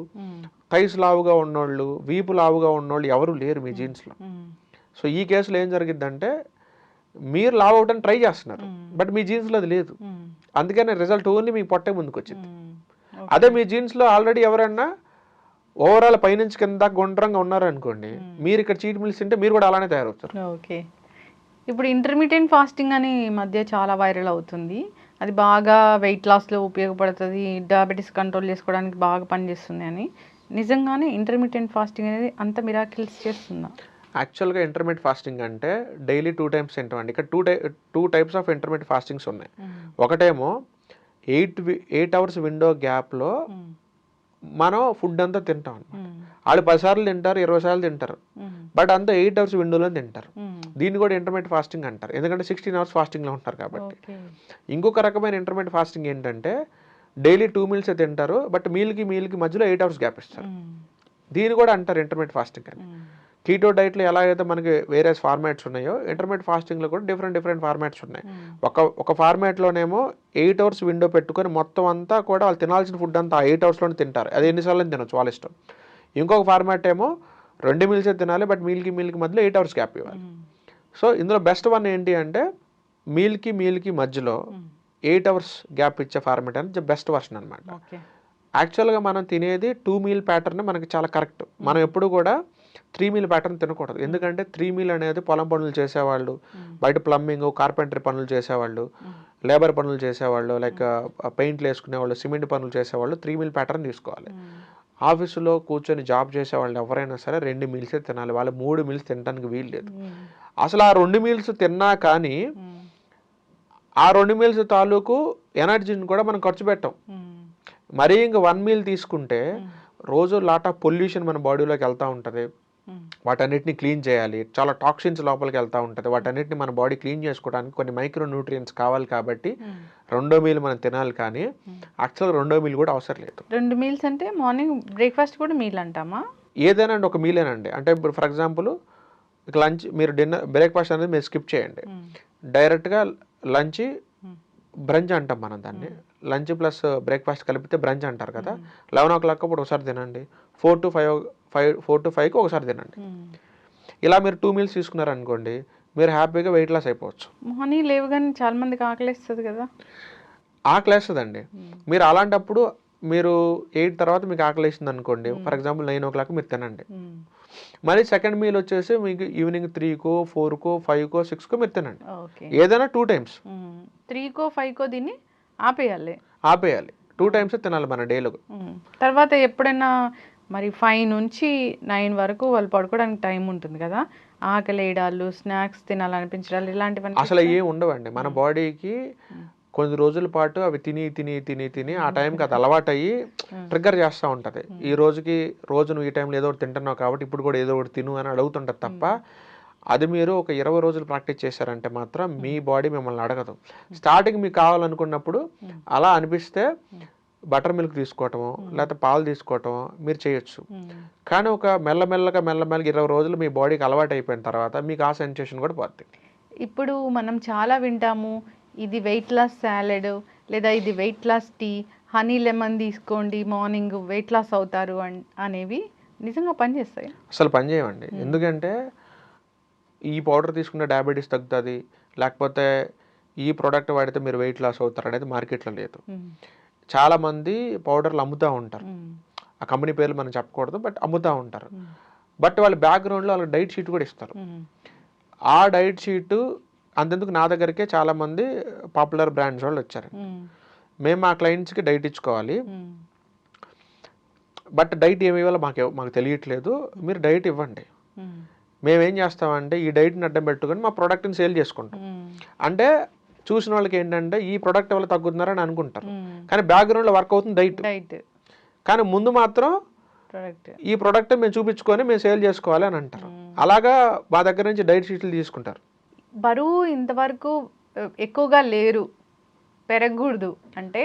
థైస్ లావుగా ఉన్నోళ్ళు, వీపు లావుగా ఉన్నోళ్ళు ఎవరు లేరు మీ జీన్స్లో. సో ఈ కేసులో ఏం జరిగిద్దంటే మీరు లావ్ అవడానికి ట్రై చేస్తున్నారు, బట్ మీ జీన్స్లో అది లేదు, అందుకనే రిజల్ట్ ఓన్లీ మీ పొట్టే ముందుకు వచ్చింది. అదే మీ జీన్స్లో ఆల్రెడీ ఎవరన్నా ఓవరాల్ పైనుంచి కింద గుండ్రంగా ఉన్నారనుకోండి, మీరు ఇక్కడ చీట్ మీల్స్ తింటే మీరు కూడా అలానే తయారవుతారు. ఓకే, ఇప్పుడు ఇంటర్మీడియట్ ఫాస్టింగ్ అని ఈ మధ్య చాలా వైరల్ అవుతుంది, అది బాగా వెయిట్ లాస్లో ఉపయోగపడుతుంది, డయాబెటీస్ కంట్రోల్ చేసుకోవడానికి బాగా పనిచేస్తుంది అని. నిజంగానే ఇంటర్మీడియట్ ఫాస్టింగ్ అనేది అంత మిరాకిల్స్ చేస్తుందా? యాక్చువల్గా ఇంటర్మీడియట్ ఫాస్టింగ్ అంటే డైలీ 2 times తింటామండి. ఇక్కడ two types of intermediate fastings ఉన్నాయి. ఒకటేమో 8 hours విండో గ్యాప్లో మనం ఫుడ్ అంతా తింటాం అనమాట. వాళ్ళు 10 సార్లు తింటారు, 20 సార్లు తింటారు, బట్ అంతా 8 hours విండోలో తింటారు. దీన్ని కూడా ఇంటర్మీడియట్ ఫాస్టింగ్ అంటారు, ఎందుకంటే 16 hours ఫాస్టింగ్లో ఉంటారు కాబట్టి. ఇంకొక రకమైన ఇంటర్మీడియట్ ఫాస్టింగ్ ఏంటంటే డైలీ 2 meals తింటారు, బట్ మీల్కి మధ్యలో 8 hours గ్యాప్ ఇస్తారు. దీన్ని కూడా అంటారు ఇంటర్మీడియట్ ఫాస్టింగ్ అని. కీటో డైట్లో ఎలా అయితే మనకి వేరే ఫార్మాట్స్ ఉన్నాయో ఇంటర్మీడియట్ ఫాస్టింగ్లో కూడా డిఫరెంట్ ఫార్మాట్స్ ఉన్నాయి. ఒక ఫార్మాట్లోనేమో 8 hours విండో పెట్టుకొని మొత్తం అంతా కూడా వాళ్ళు తినాల్సిన ఫుడ్ అంతా 8 hours తింటారు, అది ఎన్నిసార్లు తినొచ్చు వాళ్ళ ఇష్టం. ఇంకొక ఫార్మాట్ ఏమో 2 meals తినాలి, బట్ మీల్కి మధ్యలో 8 hours గ్యాప్ ఇవ్వాలి. సో ఇందులో బెస్ట్ వన్ ఏంటి అంటే మీల్కి మధ్యలో 8 hours గ్యాప్ ఇచ్చే ఫార్మాట్ అనేది బెస్ట్ వర్షన్ అనమాట. యాక్చువల్గా మనం తినేది 2 meal ప్యాటర్న్ మనకి చాలా కరెక్ట్. మనం ఎప్పుడు కూడా 3 meal ప్యాటర్న్ తినకూడదు, ఎందుకంటే 3 meal అనేది పొలం పనులు చేసేవాళ్ళు, బయట ప్లంబింగ్ కార్పెంటరీ పనులు చేసేవాళ్ళు, లేబర్ పనులు చేసేవాళ్ళు, లైక్ పెయింట్లు వేసుకునేవాళ్ళు, సిమెంట్ పనులు చేసేవాళ్ళు 3 meal ప్యాటర్న్ తీసుకోవాలి. ఆఫీసులో కూర్చొని జాబ్ చేసేవాళ్ళు ఎవరైనా సరే 2 meals తినాలి, వాళ్ళు 3 meals తినడానికి వీలు లేదు. అసలు ఆ 2 meals తిన్నా కానీ ఆ 2 meals తాలూకు ఎనర్జీని కూడా మనం ఖర్చు పెట్టాం. మరీ ఇంకా 1 meal తీసుకుంటే రోజు లాట్ ఆఫ్ పొల్యూషన్ మన బాడీలోకి వెళ్తూ ఉంటుంది, వాటన్నిటిని క్లీన్ చేయాలి, చాలా టాక్సిన్స్ లోపలికి వెళ్తూ ఉంటుంది, వాటన్నిటిని మన బాడీ క్లీన్ చేసుకోవడానికి కొన్ని మైక్రో న్యూట్రియంట్స్ కావాలి కాబట్టి 2వ మీల్ మనం తినాలి. కానీ యాక్చువల్గా 2వ మీల్ కూడా అవసరం లేదు. 2 meals అంటే మార్నింగ్ బ్రేక్ఫాస్ట్ కూడా మీల్ అంటామా? ఏదైనా అండి ఒక మీలేనండి. అంటే ఇప్పుడు ఫర్ ఎగ్జాంపుల్ లంచ్ మీరు బ్రేక్ఫాస్ట్ అనేది మీరు స్కిప్ చేయండి, డైరెక్ట్గా లంచ్ బ్రంచ్ అంటాం మనం దాన్ని, లంచ్ ప్లస్ బ్రేక్ఫాస్ట్ కలిపితే బ్రంచ్ అంటారు కదా. 11 o'clock అప్పుడు ఒకసారి తినండి, 4 to 5కి ఒకసారి తినండి. ఇలా మీరు 2 meals తీసుకున్నారనుకోండి మీరు హ్యాపీగా వెయిట్ లాస్ అయిపోవచ్చు. మార్నింగ్ లేవగానే చాలా మందికి ఆకలిస్తుంది కదా. ఆకలేస్తుందండి. మీరు అలాంటప్పుడు మీరు 8 తర్వాత మీకు ఆకలేస్తుంది అనుకోండి, ఫర్ ఎగ్జాంపుల్ 9 o'clock మీరు తినండి. మళ్ళీ సెకండ్ మీల్ వచ్చేసి మీకు ఈవినింగ్ 3కో 4కో 5కో 6కో మీరు తినండి. ఏదైనా 2 times 3కో 5కో తిని ఆపేయాలి 2 times తినాలి మన డేలో. తర్వాత ఎప్పుడైనా మరి 5 నుంచి 9 వరకు వాళ్ళు పడుకోవడానికి టైం ఉంటుంది కదా, ఆకలి వేయడాలు, స్నాక్స్ తినాలనిపించడాలు ఇలాంటివన్నీ అసలు ఏం ఉండవండి. మన బాడీకి కొన్ని రోజుల పాటు అవి తిని ఆ టైంకి అది అలవాటు అయ్యి ట్రిగ్గర్ చేస్తూ ఉంటుంది. రోజు నువ్వు ఈ టైంలో ఏదో ఒకటి తింటున్నావు కాబట్టి ఇప్పుడు కూడా ఏదో ఒకటి తిను అని అడుగుతుంటుంది తప్ప, అది మీరు ఒక 20 రోజులు ప్రాక్టీస్ చేశారంటే మాత్రం మీ బాడీ మిమ్మల్ని అడగదు. స్టార్టింగ్ మీకు కావాలనుకున్నప్పుడు అలా అనిపిస్తే బటర్ మిల్క్ తీసుకోవటమో లేకపోతే పాలు తీసుకోవటమో మీరు చేయొచ్చు. కానీ ఒక మెల్లమెల్లగా 20 రోజులు మీ బాడీకి అలవాటు అయిపోయిన తర్వాత మీకు ఆ సెన్సేషన్ కూడా పోతుంది. ఇప్పుడు మనం చాలా వింటాము, ఇది వెయిట్ లాస్ సాలెడ్ లేదా ఇది weight loss tea honey lemon తీసుకోండి మార్నింగ్ వెయిట్ లాస్ అవుతారు అనేవి నిజంగా పనిచేస్తాయి? అసలు పని చేయమండి. ఎందుకంటే ఈ పౌడర్ తీసుకుంటే డయాబెటీస్ తగ్గుతుంది, లేకపోతే ఈ ప్రోడక్ట్ వాడితే మీరు వెయిట్ లాస్ అవుతారు అనేది మార్కెట్లో లేదు. చాలామంది పౌడర్లు అమ్ముతూ ఉంటారు, ఆ కంపెనీ పేర్లు మనం చెప్పకూడదు, బట్ అమ్ముతూ ఉంటారు. బట్ వాళ్ళ బ్యాక్గ్రౌండ్లో వాళ్ళకి డైట్ షీట్ కూడా ఇస్తారు. ఆ డైట్ షీటు అంతెందుకు నా దగ్గరికే చాలామంది పాపులర్ బ్రాండ్స్ వాళ్ళు వచ్చారు. మేము మా క్లయింట్స్కి డైట్ ఇచ్చుకోవాలి, బట్ డైట్ ఏమి ఇవ్వాలో మాకు తెలియట్లేదు, మీరు డైట్ ఇవ్వండి. మేమేం చేస్తామంటే ఈ డైట్ని అడ్డం పెట్టుకొని మా ప్రోడక్ట్ని సేల్ చేసుకుంటాం. అంటే చూసిన వాళ్ళకి ఏంటంటే ఈ ప్రోడక్ట్ వల్ల తగ్గుతున్నారని అనుకుంటారు, కానీ బ్యాక్గ్రౌండ్లో వర్క్ అవుతుంది డైట్. కానీ ముందు మాత్రం ఈ ప్రోడక్ట్ మేము చూపించుకొని మేము సేల్ చేసుకోవాలి అని అంటారు. అలాగా మా దగ్గర నుంచి డైట్ షీట్లు తీసుకుంటారు. బరువు ఇంతవరకు ఎక్కువగా లేరు, పెరగకూడదు అంటే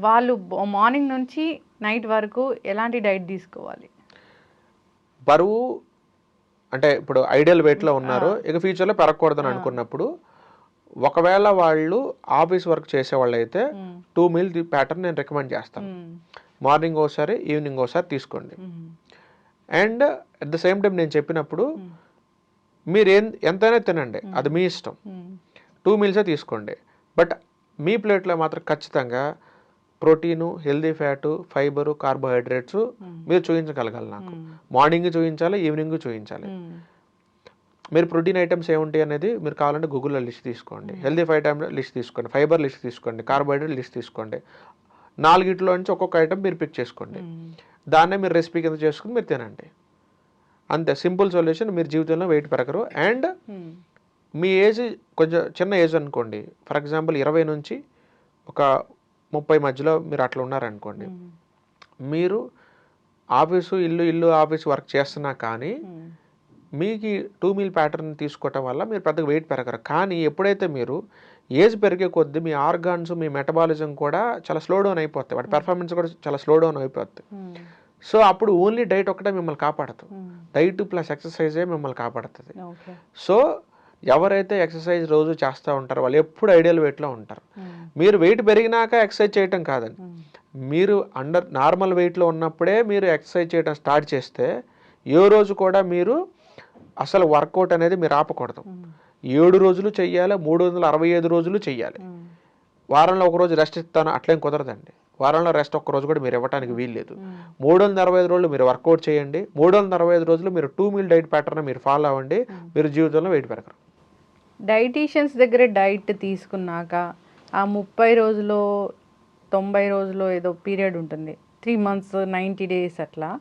వాళ్ళు మార్నింగ్ నుంచి నైట్ వరకు ఎలాంటి డైట్ తీసుకోవాలి? బరువు అంటే ఇప్పుడు ఐడియల్ వెయిట్లో ఉన్నారు, ఇక ఫ్యూచర్లో పెరగకూడదని అనుకున్నప్పుడు ఒకవేళ వాళ్ళు ఆఫీస్ వర్క్ చేసేవాళ్ళు అయితే 2 మీల్ ప్యాటర్న్ నేను రికమెండ్ చేస్తాను. మార్నింగ్ ఒకసారి ఈవినింగ్ ఒకసారి తీసుకోండి. And at the same time నేను చెప్పినప్పుడు మీరు ఎంతైనా తినండి, అది మీ ఇష్టం. 2 మీల్సే తీసుకోండి, బట్ మీ ప్లేట్లో మాత్రం ఖచ్చితంగా protein, healthy fat, fibre, carbohydrates మీరు చూపించగలగాలి. నాకు మార్నింగ్ చూపించాలి, ఈవినింగ్ చూపించాలి. మీరు ప్రోటీన్ ఐటమ్స్ ఏముంటాయి అనేది మీరు కావాలంటే గూగుల్లో లిస్ట్ తీసుకోండి, హెల్దీ ఐటమ్ లిస్ట్ తీసుకోండి, ఫైబర్ లిస్ట్ తీసుకోండి, కార్బోహైడ్రేట్ లిస్ట్ తీసుకోండి. 4 నుంచి ఒక్కొక్క ఐటమ్ మీరు పిక్ చేసుకోండి, దాన్నే మీరు రెసిపీ కింద చేసుకుని మీరు తినండి. అంతే, సింపుల్ సొల్యూషన్. మీరు జీవితంలో వెయిట్ పెరగరు. అండ్ మీ ఏజ్ కొంచెం చిన్న ఏజ్ అనుకోండి, ఫర్ ఎగ్జాంపుల్ 20 నుంచి ఒక 30 మధ్యలో మీరు అట్లా ఉన్నారనుకోండి, మీరు ఆఫీసు ఇల్లు ఆఫీసు వర్క్ చేస్తున్నా కానీ మీకు 2 మీల్ ప్యాటర్న్ తీసుకోవటం వల్ల మీరు పెద్దగా వెయిట్ పెరగరు. కానీ ఎప్పుడైతే మీరు ఏజ్ పెరిగే కొద్దీ మీ ఆర్గాన్స్, మీ మెటబాలిజం కూడా చాలా స్లో డౌన్ అయిపోతాయి, వాటి పెర్ఫార్మెన్స్ కూడా చాలా స్లో డౌన్ అయిపోతుంది. సో అప్పుడు ఓన్లీ డైట్ ఒకటే మిమ్మల్ని కాపాడుతుంది, డైట్ ప్లస్ ఎక్సర్సైజే మిమ్మల్ని కాపాడుతుంది. సో ఎవరైతే ఎక్సర్సైజ్ రోజు చేస్తూ ఉంటారో వాళ్ళు ఎప్పుడు ఐడియల్ వెయిట్లో ఉంటారు. మీరు వెయిట్ పెరిగినాక ఎక్సర్సైజ్ చేయటం కాదండి, మీరు నార్మల్ వెయిట్లో ఉన్నప్పుడే మీరు ఎక్సర్సైజ్ చేయడం స్టార్ట్ చేస్తే ఏ రోజు కూడా మీరు అసలు వర్కౌట్ అనేది మీరు ఆపకూడదు. 7 రోజులు చెయ్యాలి, 365 రోజులు చెయ్యాలి. వారంలో ఒక రోజు రెస్ట్ ఇస్తాను అట్లేం కుదరదండి. వారంలో రెస్ట్ ఒక్క రోజు కూడా మీరు ఇవ్వడానికి వీల్లేదు. 365 రోజులు మీరు వర్కౌట్ చేయండి. 365 రోజులు మీరు 2 మీల్ డైట్ ప్యాటర్న్ మీరు ఫాలో అవ్వండి, మీరు జీవితంలో వెయిట్ పెరగరు. డైటీషియన్స్ దగ్గర డైట్ తీసుకున్నాక ఆ 30 రోజులో 90 రోజులో ఏదో పీరియడ్ ఉంటుంది, 3 months 90 days అట్లా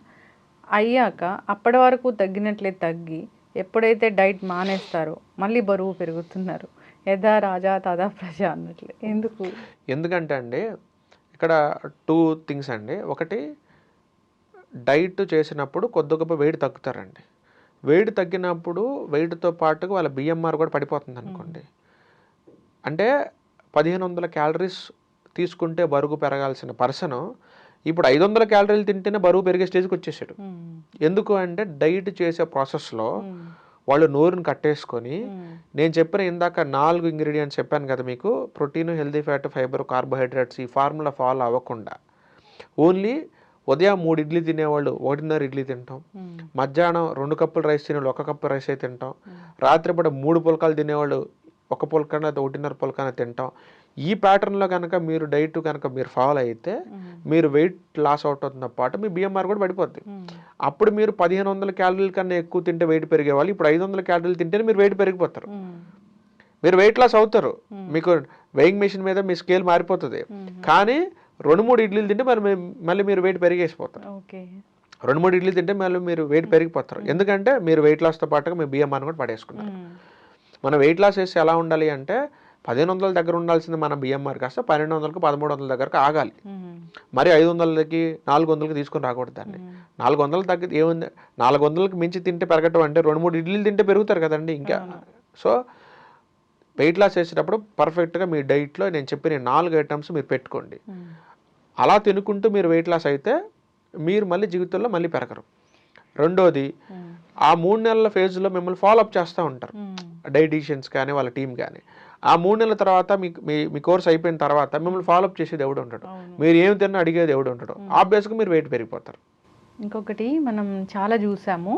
అయ్యాక అప్పటి వరకు తగ్గినట్లే తగ్గి ఎప్పుడైతే డైట్ మానేస్తారో మళ్ళీ బరువు పెరుగుతున్నారు. యథా రాజా తదా ప్రజ అన్నట్లు. ఎందుకంటే అండి ఇక్కడ 2 things అండి. ఒకటి, డైట్ చేసినప్పుడు కొద్ది గొప్ప వెయిట్ తగ్గుతారండి. వెయిట్ తగ్గినప్పుడు వెయిట్తో పాటుగా వాళ్ళ బిఎంఆర్ కూడా పడిపోతుంది అనుకోండి. అంటే 1500 క్యాలరీస్ తీసుకుంటే బరువు పెరగాల్సిన పర్సన్ ఇప్పుడు 500 క్యాలరీలు తింటేనే బరువు పెరిగే స్టేజ్కి వచ్చేసాడు. ఎందుకు అంటే డైట్ చేసే ప్రాసెస్లో వాళ్ళు నోరుని కట్టేసుకొని, నేను చెప్పిన ఇందాక 4 ఇంగ్రీడియంట్స్ చెప్పాను కదా మీకు, protein, healthy fat, fibre, carbohydrates, ఈ ఫార్ములా ఫాలో అవ్వకుండా ఓన్లీ ఉదయం 3 ఇడ్లీ తినేవాళ్ళు 1.5 ఇడ్లీ తింటాం, మధ్యాహ్నం 2 కప్పులు రైస్ తినేవాళ్ళు 1 కప్పు రైస్ అయితే తింటాం, రాత్రిపూట 3 పుల్కాలు తినేవాళ్ళు 1 పుల్కన 1.5 పుల్కన తింటాం. ఈ ప్యాటర్న్లో కనుక మీరు డైట్ కనుక మీరు ఫాలో అయితే మీరు వెయిట్ లాస్ అవుతుందో పాటు మీ బిఎంఆర్ కూడా పడిపోద్ది. అప్పుడు మీరు 1500 క్యాలరీల కన్నా ఎక్కువ తింటే వెయిట్ పెరిగేవాళ్ళు ఇప్పుడు 500 క్యాలరీలు తింటేనే మీరు వెయిట్ పెరిగిపోతారు, మీరు వెయిట్ లాస్ అవుతారు. మీకు వెయింగ్ మెషిన్ మీద మీ స్కేల్ మారిపోతుంది. కానీ 2-3 ఇడ్లీలు తింటే మళ్ళీ మీరు వెయిట్ పెరిగేసిపోతారు. 2-3 ఇడ్లీలు తింటే మళ్ళీ మీరు వెయిట్ పెరిగిపోతారు. ఎందుకంటే మీరు వెయిట్ లాస్తో పాటుగా మీ బిఎంఆర్ని కూడా పడేసుకున్నారు. మనం వెయిట్ లాస్ చేసి ఎలా ఉండాలి అంటే 1500 దగ్గర ఉండాల్సింది మన బిఎంఆర్ కాస్త 1200కి 1300 దగ్గరకు ఆగాలి. మరి 500కి 400కి తీసుకొని రాకూడదు దాన్ని. 400 తగ్గి ఏముంది, 400కి మించి తింటే పెరగటం అంటే 2-3 ఇడ్లీలు తింటే పెరుగుతారు కదండి ఇంకా. సో వెయిట్ లాస్ చేసేటప్పుడు పర్ఫెక్ట్గా మీ డైట్లో నేను చెప్పిన 4 ఐటమ్స్ మీరు పెట్టుకోండి. అలా తినుకుంటూ మీరు వెయిట్ లాస్ అయితే మీరు మళ్ళీ జీవితంలో మళ్ళీ పెరగరు. రెండోది, ఆ 3 నెలల ఫేజ్లో మిమ్మల్ని ఫాలోఅప్ చేస్తూ ఉంటారు డైటీషియన్స్ కానీ వాళ్ళ టీం కానీ. ఆ 3 నెలల తర్వాత మీ కోర్స్ అయిపోయిన తర్వాత మిమ్మల్ని ఫాలోఅప్ చేసేది ఎవడు ఉంటాడు, మీరు ఏమి తిన్నా అడిగేది ఎవడు ఉంటాడు, ఆబ్వియస్గా మీరు వెయిట్ పెరిగిపోతారు. ఇంకొకటి మనం చాలా చూసాము,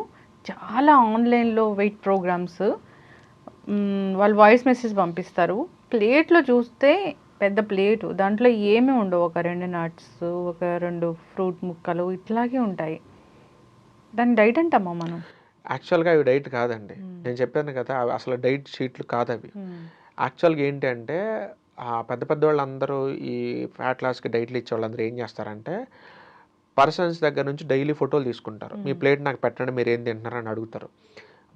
చాలా ఆన్లైన్లో వెయిట్ ప్రోగ్రామ్స్, వాళ్ళు వాయిస్ మెసేజ్ పంపిస్తారు, ప్లేట్లో చూస్తే పెద్ద ప్లేటు, దాంట్లో ఏమీ ఉండవు, ఒక 2 నట్స్, ఒక 2 ఫ్రూట్ ముక్కలు ఇట్లాగే ఉంటాయి. దాన్ని డైట్ అంటామా మనం? యాక్చువల్గా అవి డైట్ కాదండి, నేను చెప్పాను కదా అవి అసలు డైట్ షీట్లు కాదు అవి. యాక్చువల్గా ఏంటి అంటే పెద్ద పెద్ద వాళ్ళందరూ ఈ ఫ్యాట్ లాస్కి డైట్లు ఇచ్చే వాళ్ళందరూ ఏం చేస్తారంటే పర్సన్స్ దగ్గర నుంచి డైలీ ఫోటోలు తీసుకుంటారు, మీ ప్లేట్ నాకు పెట్టండి మీరు ఏం తింటున్నారు అని అడుగుతారు.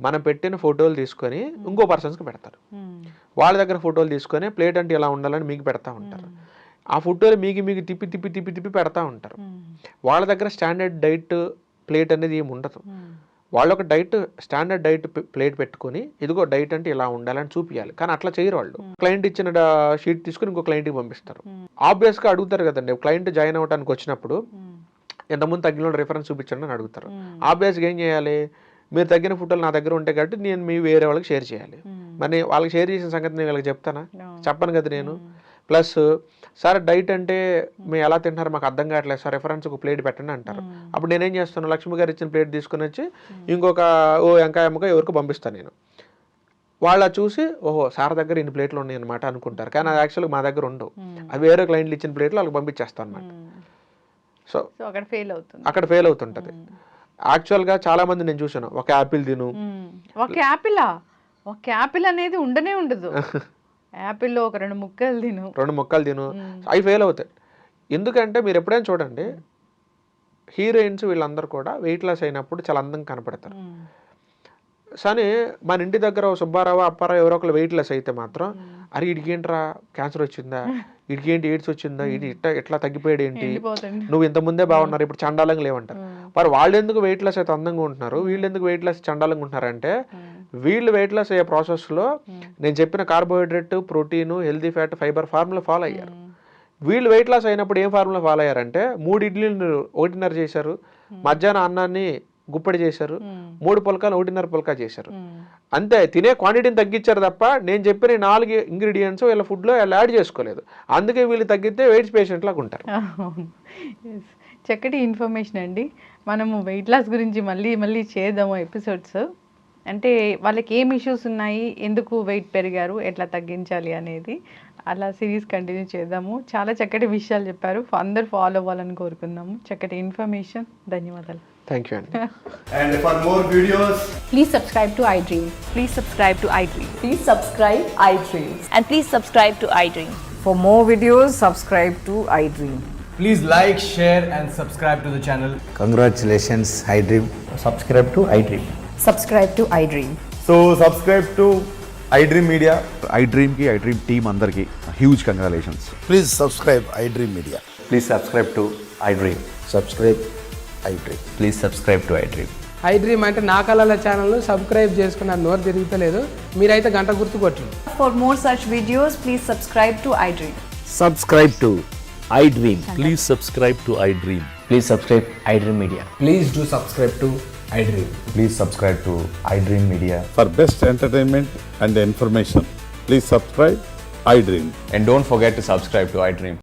మనం పెట్టిన ఫోటోలు తీసుకొని ఇంకో పర్సన్స్కి పెడతారు, వాళ్ళ దగ్గర ఫోటోలు తీసుకొని ప్లేట్ అంటే ఇలా ఉండాలని మీకు పెడతా ఉంటారు. ఆ ఫోటోలు మీకు తిప్పి తిప్పి తిప్పి తిప్పి పెడతా ఉంటారు. వాళ్ళ దగ్గర స్టాండర్డ్ డైట్ ప్లేట్ అనేది ఏమి ఉండదు. వాళ్ళు ఒక స్టాండర్డ్ డైట్ ప్లేట్ పెట్టుకొని ఇదిగో డైట్ అంటే ఇలా ఉండాలని చూపించాలి, కానీ అట్లా చేయరు వాళ్ళు. క్లయింట్ ఇచ్చిన షీట్ తీసుకుని ఇంకో క్లయింట్కి పంపిస్తారు. ఆబ్వియస్గా అడుగుతారు కదండి, క్లయింట్ జాయిన్ అవ్వడానికి వచ్చినప్పుడు ఎంతమంది తగ్గిన రిఫరెన్స్ చూపించండి అని అడుగుతారు. ఆబ్వియస్గా ఏం చేయాలి, మీరు తగ్గిన ఫోటోలు నా దగ్గర ఉంటాయి కాబట్టి నేను మీ వేరే వాళ్ళకి షేర్ చేయాలి. మరి వాళ్ళకి షేర్ చేసిన సంగతి నేను వాళ్ళకి చెప్తానా? చెప్పను కదా నేను. ప్లస్ సార్ డైట్ అంటే మేము ఎలా తింటున్నారు మాకు అర్థం కావట్లేదు సార్, రెఫరెన్స్ ఒక ప్లేట్ పెట్టండి అంటారు. అప్పుడు నేనేం చేస్తాను, లక్ష్మి గారు ఇచ్చిన ప్లేట్ తీసుకుని వచ్చి ఇంకొక ఎంకాయమ్మకో ఎవరికి పంపిస్తాను నేను. వాళ్ళ చూసి ఓహో సార్ దగ్గర ఇన్ని ప్లేట్లు ఉన్నాయి అనమాట అనుకుంటారు, కానీ అది యాక్చువల్గా మా దగ్గర ఉండవు, అవి వేరే క్లయింట్లు ఇచ్చిన ప్లేట్లు వాళ్ళకి పంపించేస్తాను అనమాట. సో అక్కడ ఫెయిల్ అవుతుంటుంది. యాక్చువల్గా చాలా మంది నేను చూసాను, ఒక యాపిల్ తిను, ఒక యాపిల్ అనేది ఉండనే ఉండదు, యాపిల్లో ఒక 2 ముక్కలు తిను, అవి ఫెయిల్ అవుతాయి. ఎందుకంటే మీరు ఎప్పుడైనా చూడండి, హీరోయిన్స్ వీళ్ళందరూ కూడా వెయిట్ లాస్ అయినప్పుడు చాలా అందంగా కనపడతారు. కానీ మన ఇంటి దగ్గర సుబ్బారావు అప్పారావు ఎవరో ఒకరు వెయిట్ లెస్ అయితే మాత్రం అరే ఇడికేంట్రా క్యాన్సర్ వచ్చిందా, ఇడికేంటి ఎయిడ్స్ వచ్చిందా, ఇది ఇట్లా తగ్గిపోయాడు ఏంటి, నువ్వు ఇంత ముందే బాగున్నారు ఇప్పుడు చండాలంగా లేవంటారు. మరి వాళ్ళు ఎందుకు వెయిట్ లెస్ అయితే అందంగా ఉంటున్నారు, వీళ్ళు ఎందుకు వెయిట్ లెస్ చండాలంగా ఉంటున్నారంటే వీళ్ళు వెయిట్ లాస్ అయ్యే ప్రాసెస్లో నేను చెప్పిన carbohydrate, protein, healthy fat, fibre formula follow అయ్యారు. వీళ్ళు వెయిట్ లాస్ అయినప్పుడు ఏం ఫార్ములా ఫాలో అయ్యారంటే 3 ఇడ్లీలు 1.5 చేశారు, మధ్యాహ్నం అన్నాన్ని గుప్పడి చేశారు, 3 పుల్కాలు 1.5 పుల్కా చేశారు. అంతే, తినే క్వాంటిటీని తగ్గించారు తప్ప నేను చెప్పిన 4 ఇంగ్రీడియంట్స్ వీళ్ళ ఫుడ్లో వీళ్ళు యాడ్ చేసుకోలేదు. అందుకే వీళ్ళు తగ్గితే వెయిట్స్ పేషెంట్ లాగా ఉంటారు. చక్కటి ఇన్ఫర్మేషన్ అండి. మనము వెయిట్ లాస్ గురించి మళ్ళీ చేద్దాము ఎపిసోడ్స్. అంటే వాళ్ళకి ఏం ఇష్యూస్ ఉన్నాయి, ఎందుకు వెయిట్ పెరిగారు, ఎట్లా తగ్గించాలి అనేది అలా సిరీస్ కంటిన్యూ చేద్దాము. చాలా చక్కటి విషయాలు చెప్పారు, అందరు ఫాలో అవ్వాలని కోరుకుందాము. చక్కటి ఇన్ఫర్మేషన్, ధన్యవాదాలు. థ్యాంక్ యూ అండి. And for more videos, Please subscribe to iDream. Please subscribe to iDream. Please subscribe iDream. And please subscribe to iDream. For more videos, subscribe to iDream. please like, share and subscribe to the channel. Congratulations, iDream. Subscribe to iDream. Subscribe to iDream. So subscribe to iDream Media. iDream ki iDream team andarki huge congratulations. Please subscribe iDream Media. Please subscribe to iDream. Subscribe iDream. Please subscribe to iDream. iDream అంటే నా కళల ఛానల్ను subscribe చేసుకున్న నోరు తిరుగుతలేదు, మీరైతే గంట గుర్తు కొట్టండి. For more such videos, please subscribe to iDream. Subscribe to iDream. Please subscribe to iDream. Please subscribe iDream Media. Please do subscribe to iDream. Please subscribe to iDream Media. For best entertainment and information, please subscribe iDream. And don't forget to subscribe to iDream.